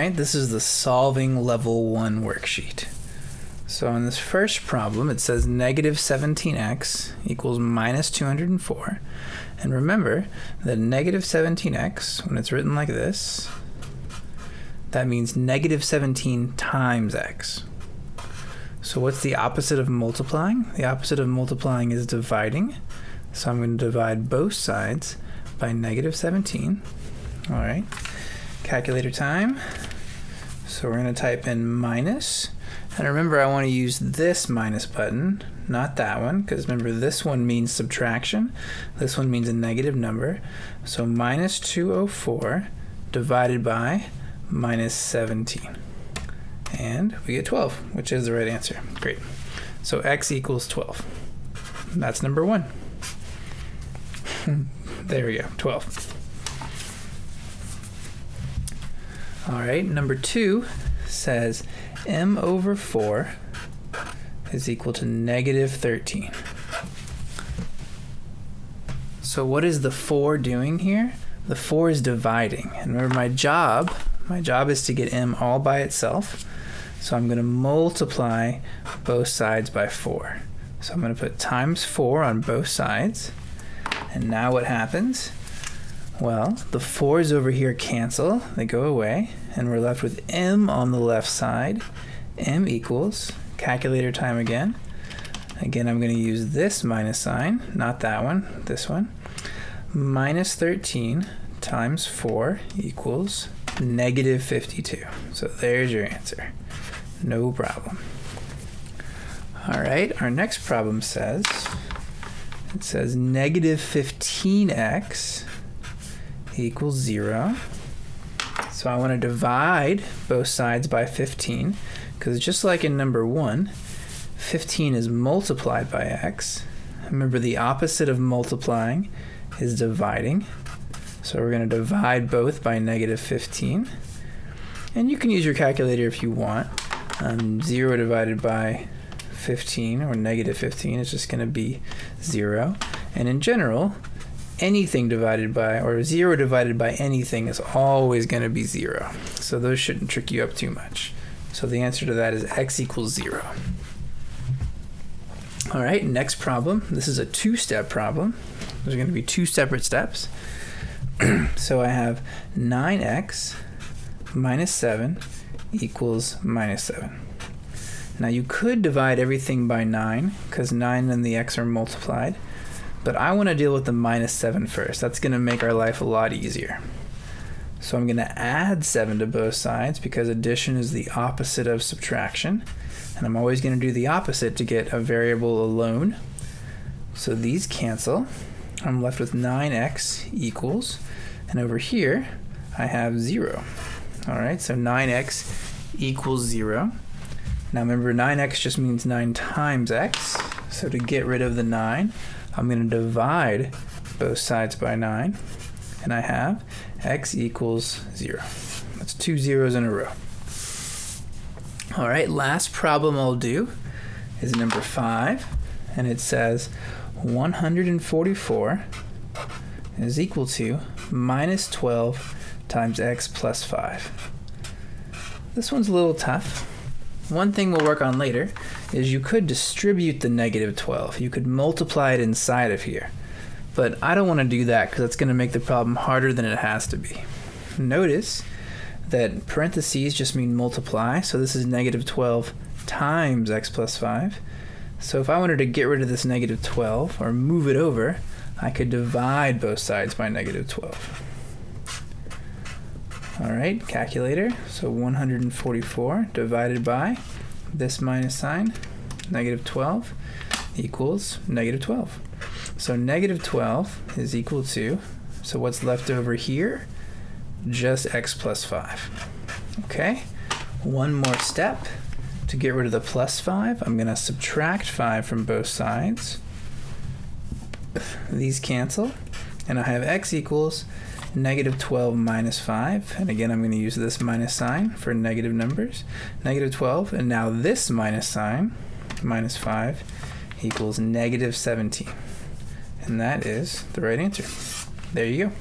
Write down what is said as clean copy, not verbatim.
Alright, this is the solving level 1 worksheet. So in this first problem, it says negative 17x equals minus 204. And remember that negative 17x, when it's written like this, that means negative 17 times x. So what's the opposite of multiplying? The opposite of multiplying is dividing. So I'm going to divide both sides by negative 17. All right, calculator time. So we're going to type in minus. And remember, I want to use this minus button, not that one, because remember, this one means subtraction. This one means a negative number. So minus 204 divided by minus 17. And we get 12, which is the right answer. Great. So x equals 12. That's number 1. There we go, 12. All right, number 2 says m over 4 is equal to negative 13. So what is the 4 doing here? The 4 is dividing. And remember, my job is to get m all by itself. So I'm going to multiply both sides by 4. So I'm going to put times 4 on both sides. And now what happens? Well, the 4's over here cancel, they go away, and we're left with m on the left side. M equals, calculator time again. Again, I'm going to use this minus sign, not that one, this one. Minus 13 times 4 equals negative 52. So there's your answer. No problem. All right, our next problem says, it says negative 15x equals 0. So I want to divide both sides by 15, because just like in number 1, 15 is multiplied by x. Remember, the opposite of multiplying is dividing. So we're going to divide both by negative 15. And you can use your calculator if you want. 0 divided by 15, or negative 15, is just going to be 0. And in general, anything divided by, or 0 divided by anything, is always going to be 0. So those shouldn't trick you up too much. So the answer to that is x equals 0. All right, next problem. This is a 2-step problem. There's going to be 2 separate steps. So I have 9x minus 7 equals minus 7. Now you could divide everything by 9, because 9 and the x are multiplied. But I want to deal with the minus 7 first. That's going to make our life a lot easier. So I'm going to add 7 to both sides, because addition is the opposite of subtraction. And I'm always going to do the opposite to get a variable alone. So these cancel. I'm left with 9x equals, and over here I have 0. All right, so 9x equals 0. Now remember, 9x just means 9 times x. So to get rid of the 9, I'm going to divide both sides by 9, and I have x equals 0. That's 2 zeros in a row. All right, last problem I'll do is number 5, and it says 144 is equal to minus 12 times x plus 5. This one's a little tough. One thing we'll work on later is you could distribute the negative 12. You could multiply it inside of here. But I don't want to do that, because that's going to make the problem harder than it has to be. Notice that parentheses just mean multiply, so this is negative 12 times x plus 5. So if I wanted to get rid of this negative 12 or move it over, I could divide both sides by negative 12. All right, calculator. So 144 divided by this minus sign, negative 12, equals negative 12. So negative 12 is equal to, so what's left over here? Just x plus 5. Okay, one more step. To get rid of the plus 5, I'm going to subtract 5 from both sides. These cancel, and I have x equals negative 12 minus 5. And again, I'm going to use this minus sign for negative numbers. Negative 12, and now this minus sign, minus 5, equals negative 17. And that is the right answer. There you go.